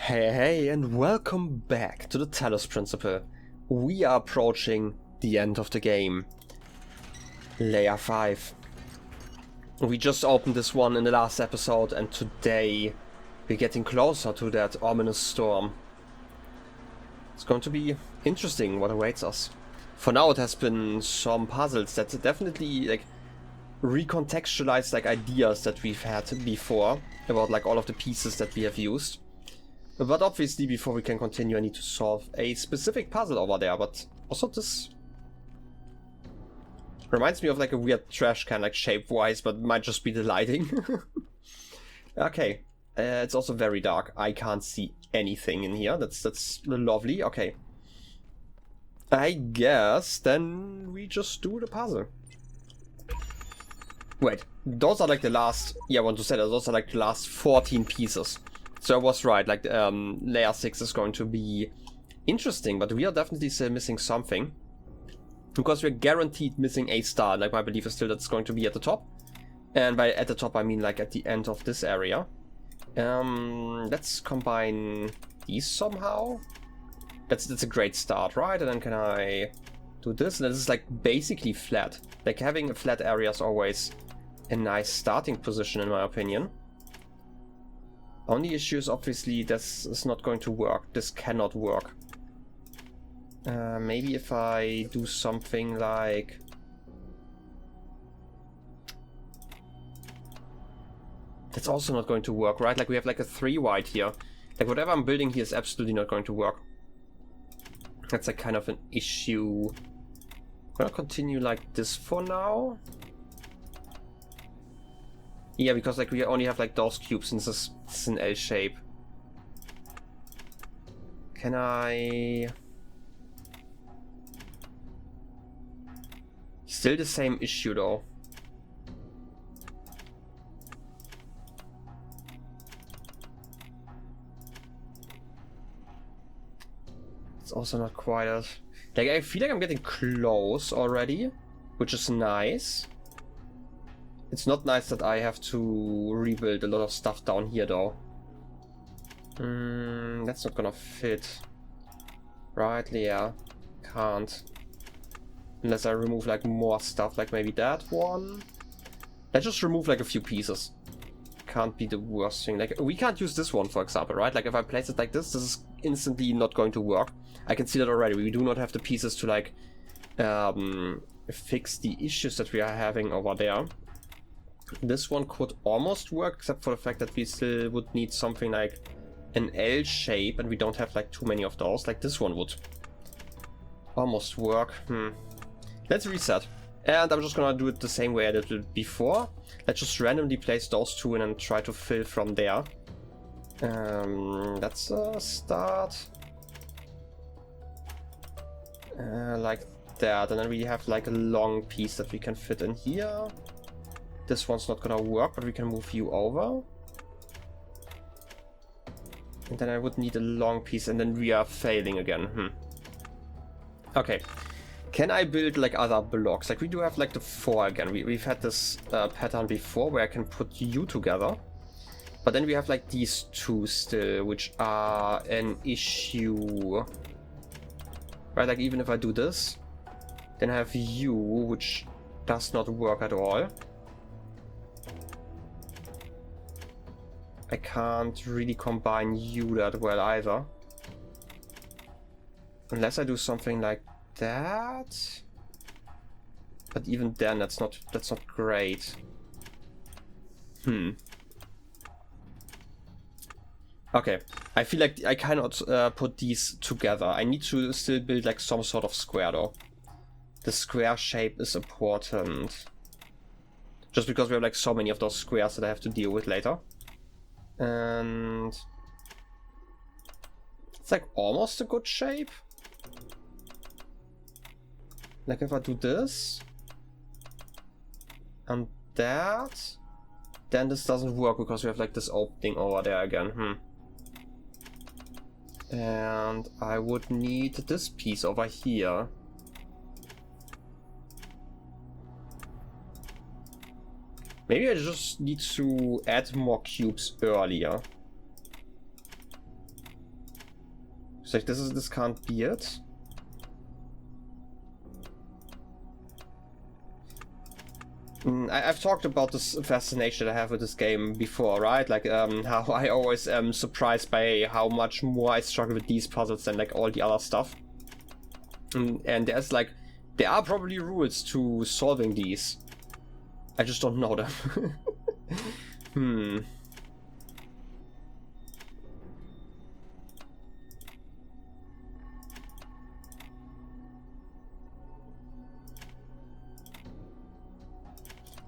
Hey, and welcome back to the Talos Principle. We are approaching the end of the game. Layer 5. We just opened this one in the last episode, and today we're getting closer to that ominous storm. It's going to be interesting what awaits us. For now, it has been some puzzles that definitely recontextualize ideas that we've had before about all of the pieces that we have used. But obviously, before we can continue, I need to solve a specific puzzle over there. But also this reminds me of a weird trash can, shape-wise, but might just be the lighting. Okay, it's also very dark. I can't see anything in here. That's lovely. Okay, I guess then we just do the puzzle. Wait, those are the last. Yeah, I want to say that those are the last 14 pieces. So I was right, layer 6 is going to be interesting, but we are definitely still missing something. Because we're guaranteed missing a star, my belief is still that's going to be at the top. And by at the top I mean at the end of this area. Let's combine these somehow. That's a great start, right? And then can I do this? And this is basically flat. Having a flat area is always a nice starting position in my opinion. Only issue is obviously this is not going to work. This cannot work. Maybe if I do something like... That's also not going to work, right? We have a 3 wide here. Whatever I'm building here is absolutely not going to work. That's kind of an issue. I'm gonna continue like this for now. Yeah, because we only have those cubes since this is an L shape. Can I... Still the same issue though. It's also not quite as... I feel like I'm getting close already, which is nice. It's not nice that I have to rebuild a lot of stuff down here though. That's not gonna fit. Right, yeah. Can't. Unless I remove more stuff, maybe that one. Let's just remove a few pieces. Can't be the worst thing. We can't use this one, for example, right? If I place it like this is instantly not going to work. I can see that already. We do not have the pieces to fix the issues that we are having over there. This one could almost work, except for the fact that we still would need something like an L shape, and we don't have too many of those. This one would almost work. Let's reset. And I'm just gonna do it the same way I did it before. Let's just randomly place those two in and try to fill from there. That's a start. Like that, and then we have a long piece that we can fit in here. This one's not gonna work, but we can move you over. And then I would need a long piece, and then we are failing again. Okay. Can I build other blocks? We do have the 4 again. We've had this pattern before where I can put you together. But then we have these two still, which are an issue. Right, even if I do this, then I have you, which does not work at all. I can't really combine you that well either. Unless I do something like that. But even then that's not great. Okay. I feel like I cannot put these together. I need to still build some sort of square though. The square shape is important. Just because we have so many of those squares that I have to deal with later. And it's almost a good shape. If I do this and that, then this doesn't work because we have this opening over there again. And I would need this piece over here. Maybe I just need to add more cubes earlier. So like, this can't be it. I've talked about this fascination that I have with this game before, right? Like, how I always am surprised by how much more I struggle with these puzzles than like all the other stuff. And there's like, there are probably rules to solving these. I just don't know them.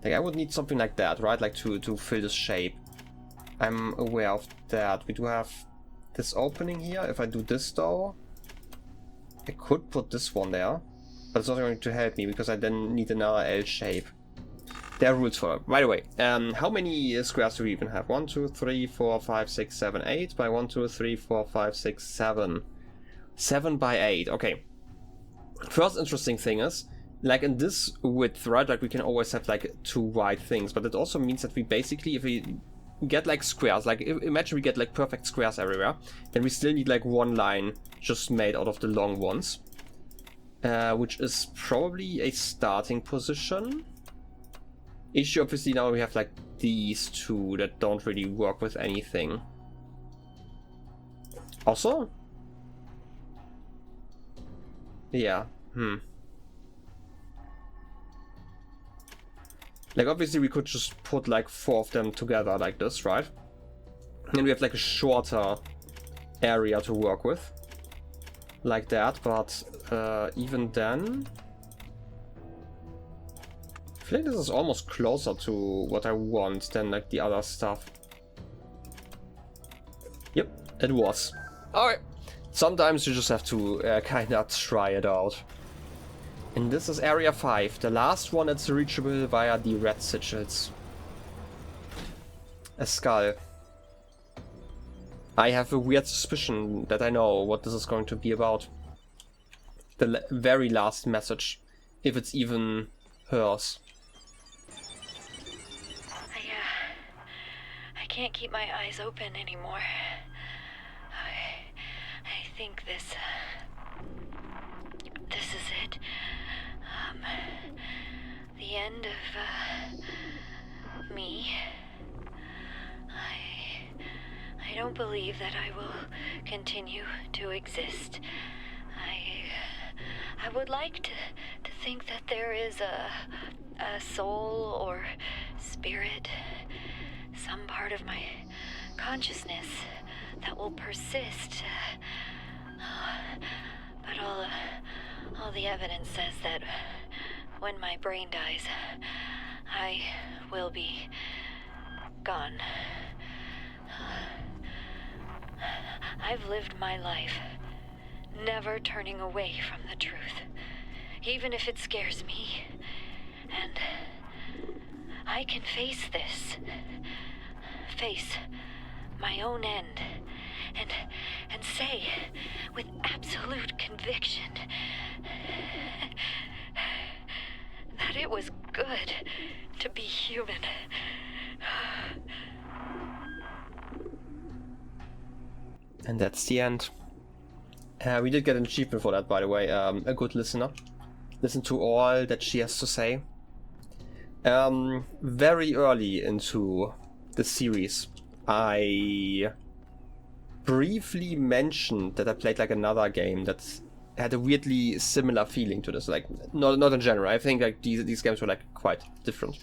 Like, I would need something like that, right? Like, to fill this shape. I'm aware of that. We do have this opening here. If I do this, though, I could put this one there. But it's not going to help me, because I then need another L shape. There are rules for it. By the way, how many squares do we even have? 1, 2, 3, 4, 5, 6, 7, 8 by 1, 2, 3, 4, 5, 6, 7. 7 by 8. Okay. First interesting thing is, like in this width, right, like we can always have like 2 wide things, but it also means that we basically, if we get like squares, like imagine we get like perfect squares everywhere, then we still need like 1 line just made out of the long ones, which is probably a starting position. Issue, obviously, now we have like these 2 that don't really work with anything. Also? Yeah, Like, obviously, we could just put, like, 4 of them together like this, right? And we have, like, a shorter area to work with. Like that, but even then... I feel like this is almost closer to what I want than, like, the other stuff. Yep, it was. Alright. Sometimes you just have to kinda try it out. And this is area 5, the last one that's reachable via the red sigils. A skull. I have a weird suspicion that I know what this is going to be about. The very last message, if it's even hers. I can't keep my eyes open anymore. I think this is it. The end of me. I don't believe that I will continue to exist. I would like to think that there is a soul or spirit, some part of my consciousness that will persist. But all the evidence says that when my brain dies, I will be gone. I've lived my life, never turning away from the truth, even if it scares me. And I can face this, face my own end, and say with absolute conviction that it was good to be human. And that's the end. We did get an achievement for that, by the way. A good listener. Listen to all that she has to say. Very early into the series, I briefly mentioned that I played like another game that had a weirdly similar feeling to this. Like, not in general. I think like these games were like quite different.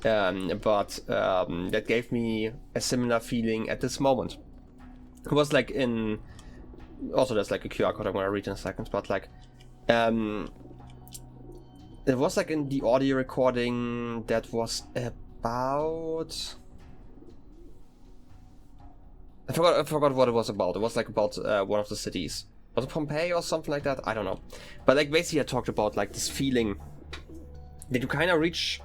But that gave me a similar feeling at this moment. It was like in... Also, there's like a QR code I'm gonna read in a second, but like... it was like in the audio recording that was about... I forgot what it was about. It was like about one of the cities. Was it Pompeii or something like that? I don't know. But like basically I talked about like this feeling that you kind of reach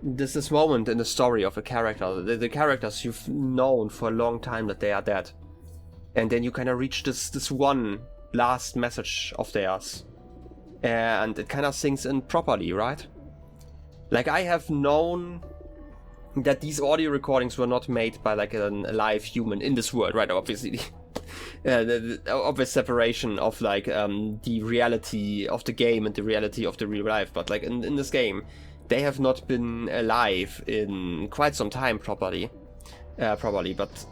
this moment in the story of a character. The characters you've known for a long time that they are dead. And then you kind of reach this one last message of theirs. And it kind of sinks in properly, right? Like I have known that these audio recordings were not made by like a live human in this world, right? Obviously. the obvious separation of like the reality of the game and the reality of the real life. But like in this game, they have not been alive in quite some time properly, but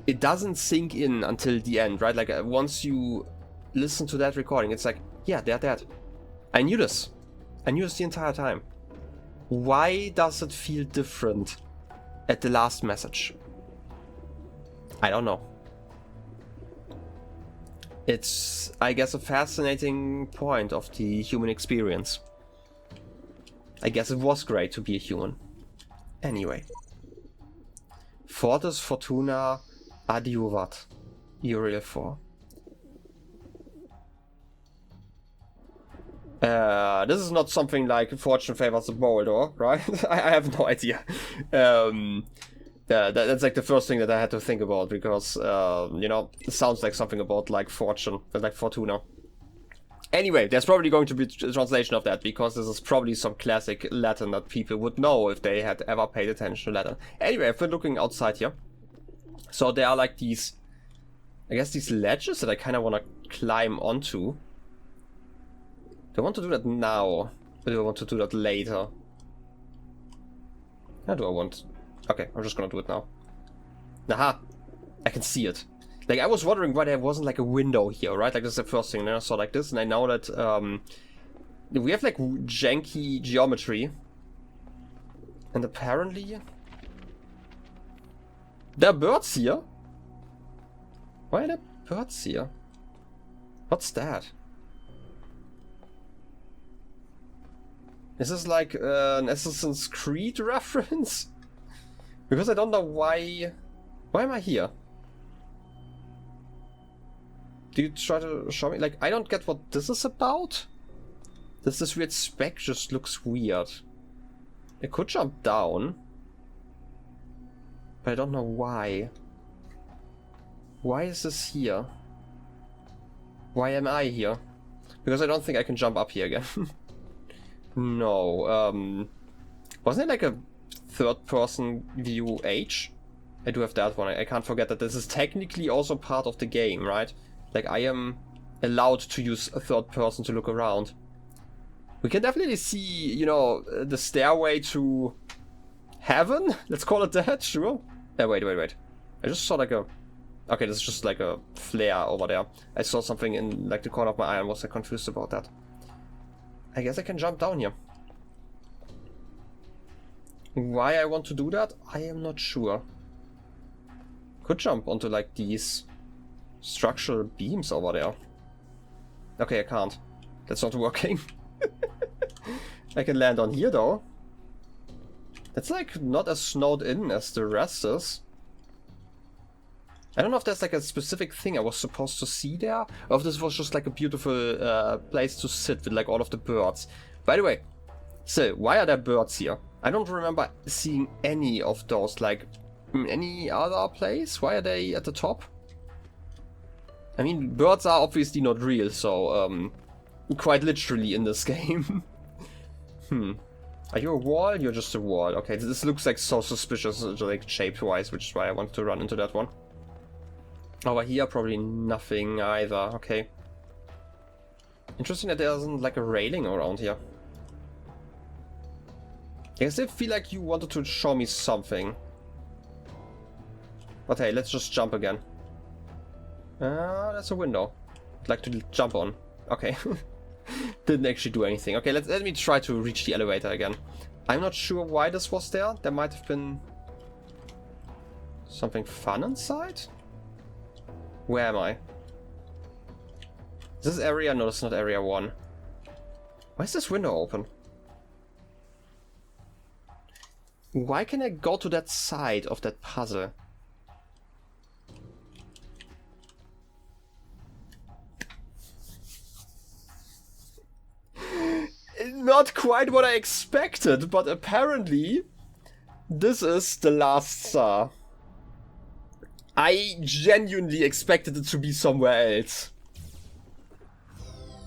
it doesn't sink in until the end, right? Like once you listen to that recording, it's like, yeah, they're dead. I knew this the entire time. Why does it feel different at the last message? I don't know. It's, I guess, a fascinating point of the human experience. I guess it was great to be a human. Anyway. Fortis Fortuna Adiuvat. Uriel 4. This is not something like fortune favors the bold, or right? I have no idea. That's like the first thing that I had to think about, because you know, it sounds like something about like fortune, like Fortuna. Anyway, there's probably going to be a translation of that, because this is probably some classic Latin that people would know if they had ever paid attention to Latin. Anyway, I've been looking outside here. So there are like these, I guess, these ledges that I kind of want to climb onto. Do I want to do that now, or do I want to do that later? How do I want? Okay, I'm just gonna do it now. Aha! I can see it. Like, I was wondering why there wasn't like a window here, right? Like, this is the first thing, and then I saw like this, and I know that we have like janky geometry. And apparently there are birds here. Why are there birds here? What's that? Is this like an Assassin's Creed reference? Because I don't know why... Why am I here? Do you try to show me? Like, I don't get what this is about. This weird speck just looks weird. I could jump down. But I don't know why. Why is this here? Why am I here? Because I don't think I can jump up here again. No, wasn't it like a third-person view H? I do have that one. I can't forget that this is technically also part of the game, right? Like, I am allowed to use a third person to look around. We can definitely see, you know, the stairway to heaven? Let's call it that, sure. Wait. I just saw like a... Okay, this is just like a flare over there. I saw something in like the corner of my eye and was like confused about that. I guess I can jump down here. Why I want to do that? I am not sure. Could jump onto like these structural beams over there. Okay, I can't. That's not working. I can land on here though. That's like not as snowed in as the rest is. I don't know if there's like a specific thing I was supposed to see there, or if this was just like a beautiful place to sit with like all of the birds. By the way, so why are there birds here? I don't remember seeing any of those like in any other place. Why are they at the top? I mean, birds are obviously not real, so quite literally in this game. Are you a wall? You're just a wall. Okay, this looks like so suspicious, like shape-wise, which is why I want to run into that one. Over here, probably nothing either. Okay. Interesting that there isn't like a railing around here. I still feel like you wanted to show me something. But hey, let's just jump again. That's a window. I'd like to jump on. Okay. Didn't actually do anything. Okay, let me try to reach the elevator again. I'm not sure why this was there. There might have been something fun inside? Where am I? Is this area? No, it's not area 1. Why is this window open? Why can I go to that side of that puzzle? Not quite what I expected, but apparently this is the last star. I genuinely expected it to be somewhere else.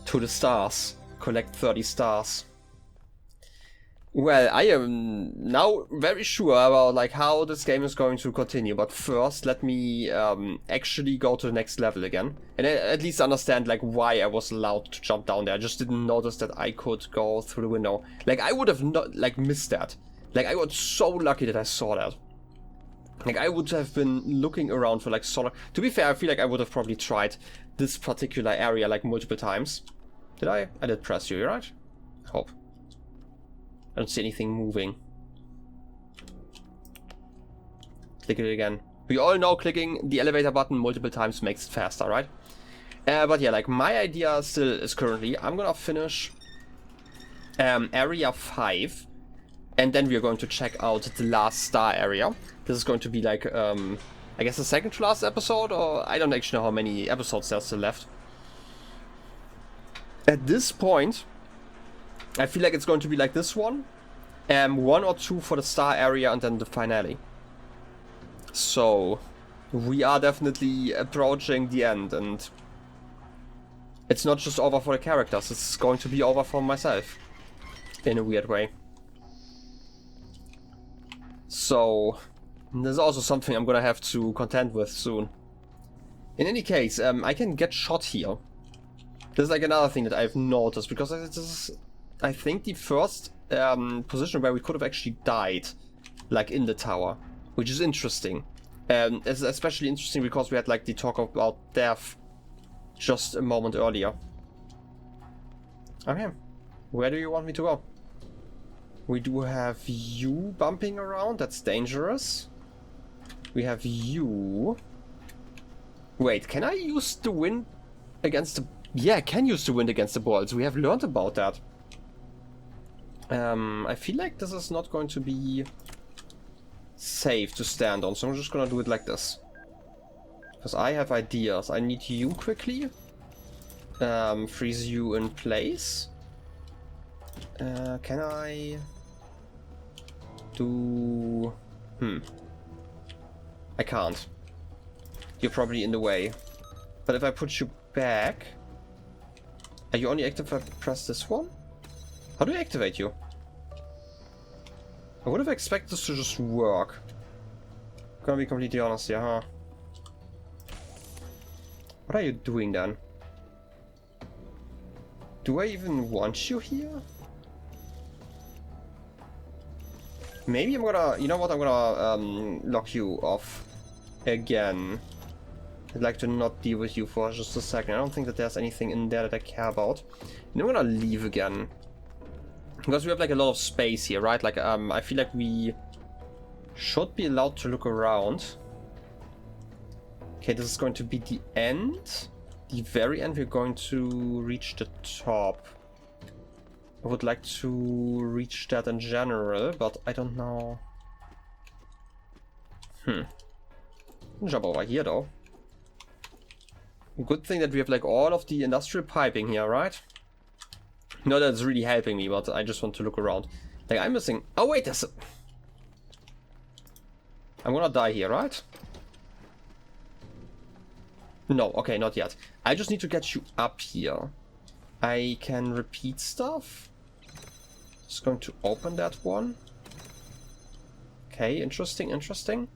To the stars. Collect 30 stars. Well, I am now very sure about like how this game is going to continue, but first let me actually go to the next level again, and at least understand like why I was allowed to jump down there. I just didn't notice that I could go through the window. Like I would have not like missed that. Like I got so lucky that I saw that. Like I would have been looking around for like solid. To be fair, I feel like I would have probably tried this particular area like multiple times. Did I? I did press you, right? I hope. I don't see anything moving. Click it again. We all know clicking the elevator button multiple times makes it faster, right? But yeah, like my idea still is currently I'm gonna finish area 5, and then we are going to check out the last star area. This is going to be like I guess the second to last episode, or I don't actually know how many episodes there's still left. At this point, I feel like it's going to be like this one. 1 or 2 for the star area and then the finale. So, we are definitely approaching the end, and it's not just over for the characters, it's going to be over for myself. In a weird way. So, there's also something I'm gonna have to contend with soon. In any case, I can get shot here. This is like another thing that I've noticed, because this is, I think, the first position where we could have actually died, like in the tower, which is interesting. And it's especially interesting because we had like the talk about death just a moment earlier. Okay, where do you want me to go? We do have you bumping around, that's dangerous. We have you. Wait, can I use the wind against the... Yeah, I can use the wind against the balls. We have learned about that. I feel like this is not going to be safe to stand on, so I'm just gonna do it like this. Because I have ideas. I need you quickly. Freeze you in place. Can I do... I can't. You're probably in the way. But if I put you back... Are you only active if I press this one? How do I activate you? I would have expected this to just work. Gonna be completely honest here, huh? What are you doing then? Do I even want you here? Maybe I'm gonna... You know what? I'm gonna lock you off again. I'd like to not deal with you for just a second. I don't think that there's anything in there that I care about. And I'm gonna leave again. Because we have like a lot of space here, right? Like, I feel like we should be allowed to look around. Okay, this is going to be the end. The very end, we're going to reach the top. I would like to reach that in general, but I don't know. Jump over here though. Good thing that we have like all of the industrial piping here, right? Not that it's really helping me, but I just want to look around. Like, I'm missing... Oh wait, there's a... I'm gonna die here, right? No, okay, not yet. I just need to get you up here. I can repeat stuff. Just going to open that one. Okay, interesting, interesting.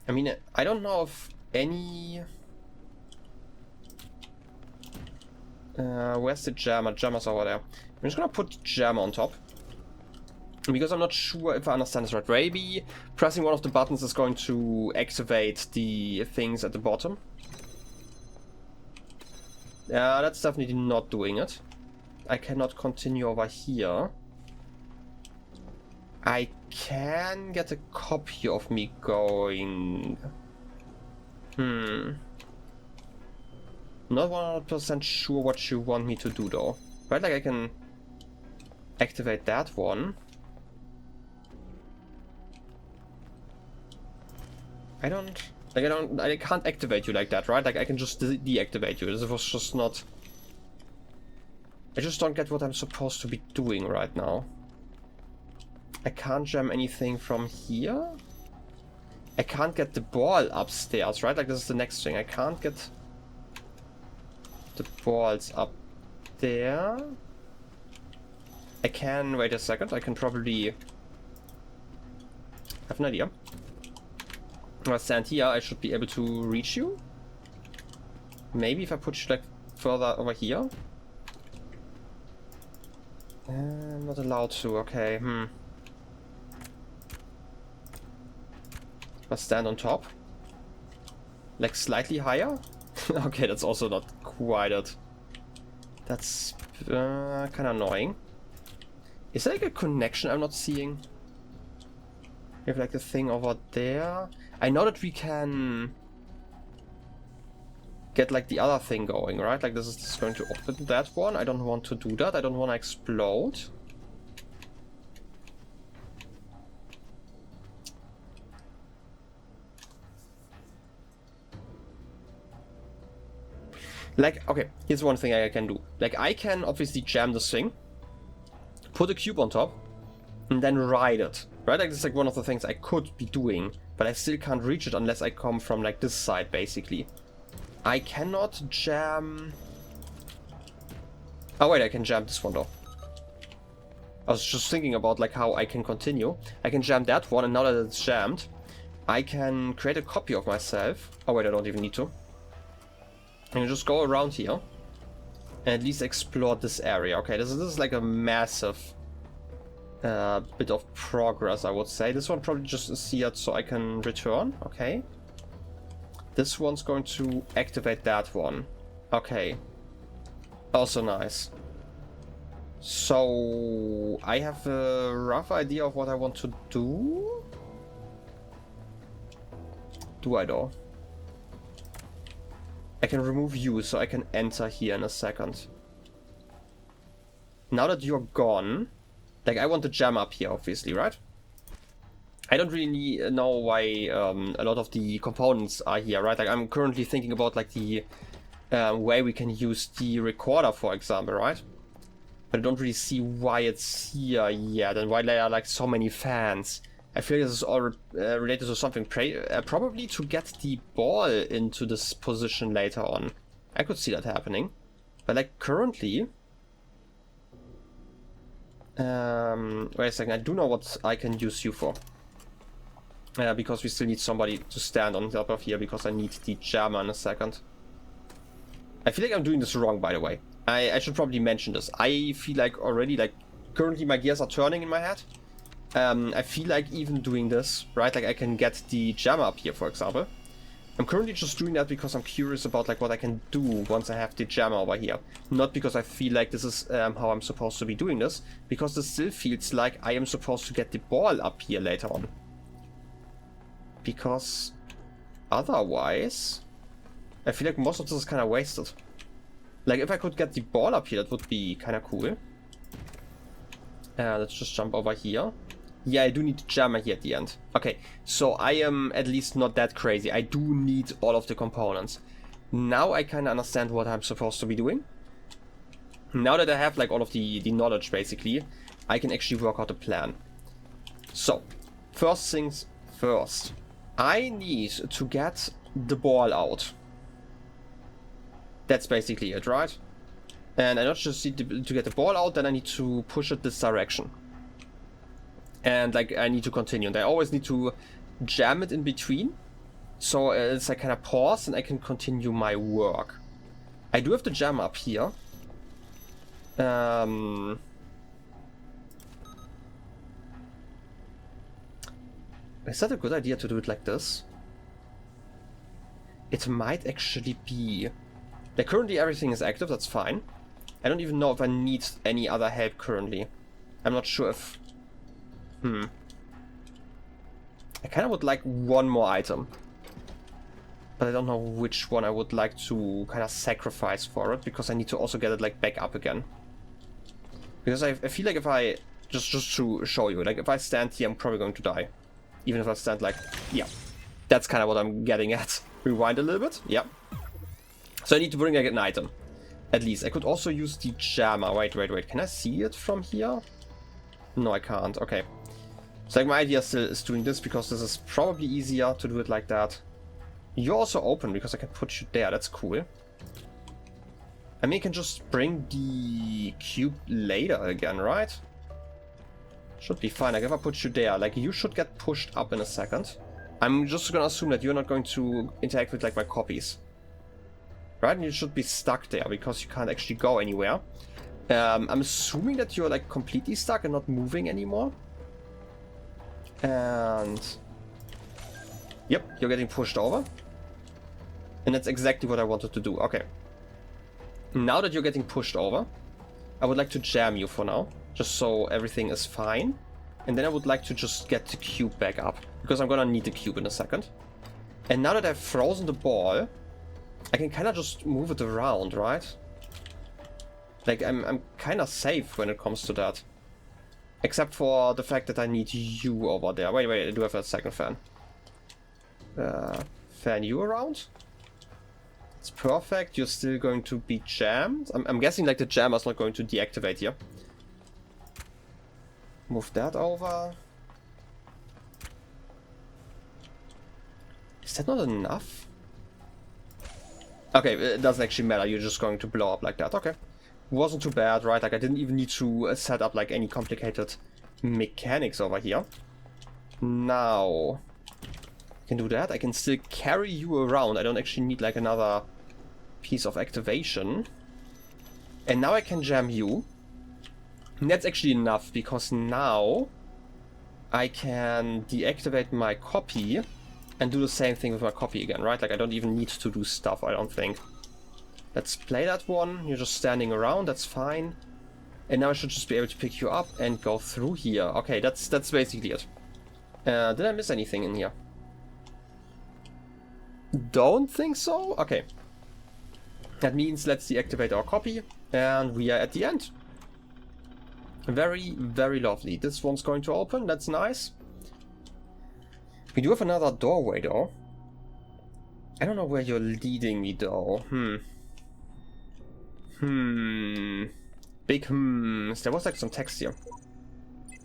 I mean, I don't know if any... where's the jammer? Jammer's over there. I'm just gonna put jammer on top. Because I'm not sure if I understand this right. Maybe pressing one of the buttons is going to activate the things at the bottom. Yeah, that's definitely not doing it. I cannot continue over here. I can get a copy of me going... Not 100% sure what you want me to do though. Right, like I can activate that one. I can't activate you like that, right? Like I can just deactivate you. This was just not... I just don't get what I'm supposed to be doing right now. I can't jam anything from here. I can't get the ball upstairs, right? Like this is the next thing. I can't get the balls up there. I can... Wait a second, I can probably... have an idea. If I stand here, I should be able to reach you. Maybe if I put you like further over here. I'm not allowed to, okay, I'll stand on top. Like slightly higher? Okay, that's also not quite it. That's kind of annoying. Is there like a connection I'm not seeing? We have like the thing over there. I know that we can get like the other thing going, right? Like this is going to open that one. I don't want to do that. I don't want to explode. Like, okay, here's one thing I can do. Like, I can obviously jam this thing, put a cube on top, and then ride it, right? Like, this is like one of the things I could be doing, but I still can't reach it unless I come from like this side, basically. I cannot jam... Oh wait, I can jam this one though. I was just thinking about like how I can continue. I can jam that one, and now that it's jammed, I can create a copy of myself. Oh wait, I don't even need to. And just go around here and at least explore this area. Okay, this is like a massive bit of progress, I would say. This one probably just is here so I can return. Okay. This one's going to activate that one. Okay. Also nice. So I have a rough idea of what I want to do. Do I though? I can remove you, so I can enter here in a second. Now that you're gone, like I want to jam up here, obviously, right? I don't really know why a lot of the components are here, right? Like I'm currently thinking about like the way we can use the recorder, for example, right? But I don't really see why it's here yet and why there are like so many fans. I feel this is all related to something, probably to get the ball into this position later on. I could see that happening. But like currently... wait a second, I do know what I can use you for. Because we still need somebody to stand on top of here, because I need the jammer in a second. I feel like I'm doing this wrong, by the way. I should probably mention this. I feel like already, like, currently my gears are turning in my head. I feel like even doing this, right, like I can get the jammer up here, for example. I'm currently just doing that because I'm curious about like what I can do once I have the jammer over here. Not because I feel like this is how I'm supposed to be doing this, because this still feels like I am supposed to get the ball up here later on. Because otherwise, I feel like most of this is kind of wasted. Like if I could get the ball up here, that would be kind of cool. Let's just jump over here. Yeah, I do need the jammer here at the end. Okay, so I am at least not that crazy. I do need all of the components. Now I kind of understand what I'm supposed to be doing. Now that I have like all of the knowledge, basically, I can actually work out a plan. So, first things first. I need to get the ball out. That's basically it, right? And I not just need to get the ball out, then I need to push it this direction. And like I need to continue, and I always need to jam it in between, so it's like kind of pause and I can continue my work. I do have the jam up here. Is that a good idea to do it like this? It might actually be. Like currently everything is active, that's fine. I don't even know if I need any other help currently. I'm not sure if... I kind of would like one more item. But I don't know which one I would like to kind of sacrifice for it, because I need to also get it like back up again. Because I feel like if I... Just to show you, like if I stand here I'm probably going to die. Even if I stand like... Yeah. That's kind of what I'm getting at. Rewind a little bit. Yeah. So I need to bring like an item. At least. I could also use the jammer. Wait. Can I see it from here? No, I can't. Okay. So like my idea still is doing this because this is probably easier to do it like that. You're also open because I can put you there. That's cool. I mean, I can just bring the cube later again, right? Should be fine. Like if I put you there, like you should get pushed up in a second. I'm just gonna assume that you're not going to interact with like my copies. Right? And you should be stuck there because you can't actually go anywhere. I'm assuming that you're like completely stuck and not moving anymore. And yep, you're getting pushed over. And that's exactly what I wanted to do. Okay. Now that you're getting pushed over, I would like to jam you for now, just so everything is fine. And then I would like to just get the cube back up, because I'm gonna need the cube in a second. And now that I've frozen the ball, I can kind of just move it around, right? Like, I'm kind of safe when it comes to that. Except for the fact that I need you over there. Wait, I do have a second fan. Fan you around? It's perfect. You're still going to be jammed. I'm guessing like the jammer's not going to deactivate here. Move that over. Is that not enough? Okay, it doesn't actually matter. You're just going to blow up like that. Okay. Wasn't too bad, right? Like I didn't even need to set up like any complicated mechanics over here. Now, I can do that. I can still carry you around. I don't actually need like another piece of activation. And now I can jam you. And that's actually enough because now I can deactivate my copy and do the same thing with my copy again, right? Like I don't even need to do stuff, I don't think. Let's play that one. You're just standing around, that's fine. And now I should just be able to pick you up and go through here. Okay, that's basically it. Did I miss anything in here? Don't think so? Okay. That means let's deactivate our copy and we are at the end. Very, very lovely. This one's going to open, that's nice. We do have another doorway though. I don't know where you're leading me though. Big hmms. There was like some text here.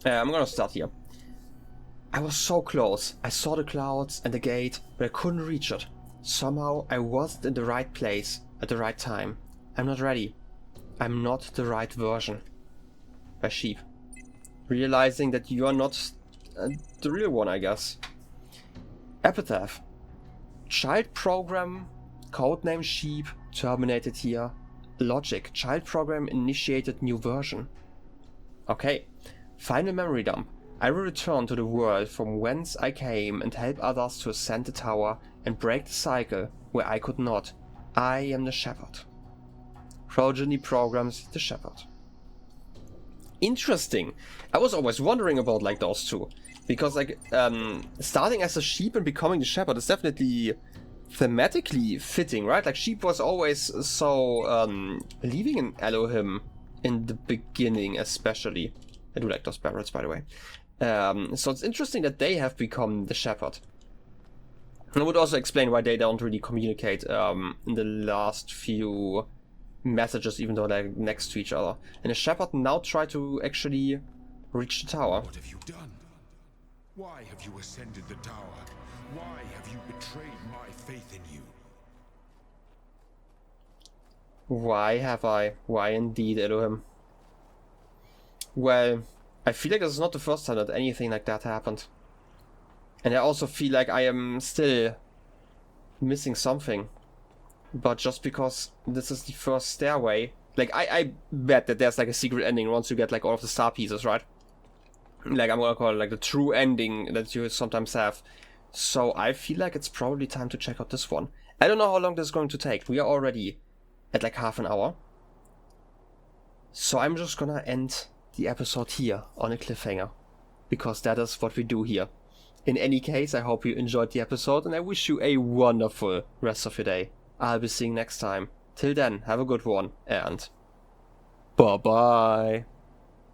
I'm gonna start here. I was so close. I saw the clouds and the gate, but I couldn't reach it. Somehow I wasn't in the right place at the right time. I'm not ready. I'm not the right version. By Sheep. Realizing that you are not the real one, I guess. Epitaph. Child program, codename Sheep, terminated here. Logic, child program initiated new version. Okay. Final memory dump. I will return to the world from whence I came and help others to ascend the tower and break the cycle where I could not. I am the shepherd. Progeny programs the shepherd. Interesting. I was always wondering about like those two. Because like starting as a sheep and becoming the shepherd is definitely thematically fitting, right? Like Sheep was always so believing in Elohim in the beginning especially. I do like those barrels, by the way. So it's interesting that they have become the shepherd. And it would also explain why they don't really communicate in the last few messages, even though they're next to each other. And the shepherd now try to actually reach the tower. What have you done? Why have you ascended the tower? Why have you betrayed my faith in you? Why have I? Why indeed, Elohim? Well, I feel like this is not the first time that anything like that happened. And I also feel like I am still missing something. But just because this is the first stairway, like I bet that there's like a secret ending once you get like all of the star pieces, right? Like I'm gonna call it like the true ending that you sometimes have. So I feel like it's probably time to check out this one. I don't know how long this is going to take. We are already at like half an hour. So I'm just gonna end the episode here on a cliffhanger. Because that is what we do here. In any case, I hope you enjoyed the episode and I wish you a wonderful rest of your day. I'll be seeing you next time. Till then, have a good one and bye-bye.